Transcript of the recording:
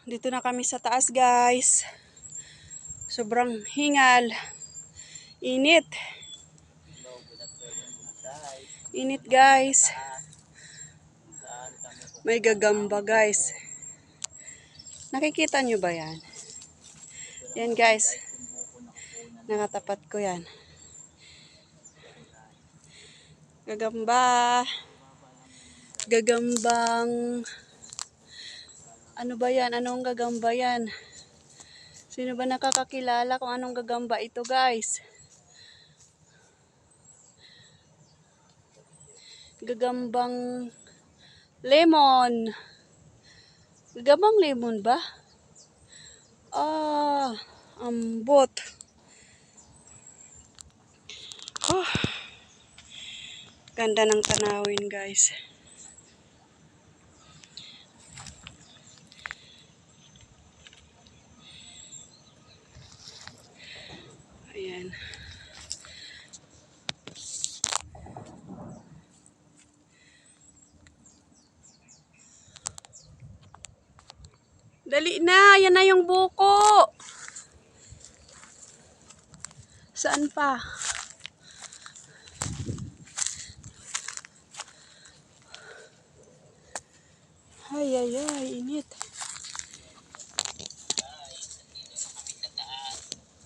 Dito na kami sa taas, guys. Sobrang hingal. Init. Init, guys. May gagamba, guys. Nakikita nyo ba yan? Yan, guys. Nakatapat ko yan. Gagamba. Gagambang... Ano ba yan? Anong gagamba yan? Sino ba nakakakilala kung anong gagamba ito, guys? Gagambang lemon. Gagambang lemon ba? Ah, ambot. Oh, ganda ng tanawin, guys. Ayan. Dali na, yan na yung buko. Saan pa? Ay, init.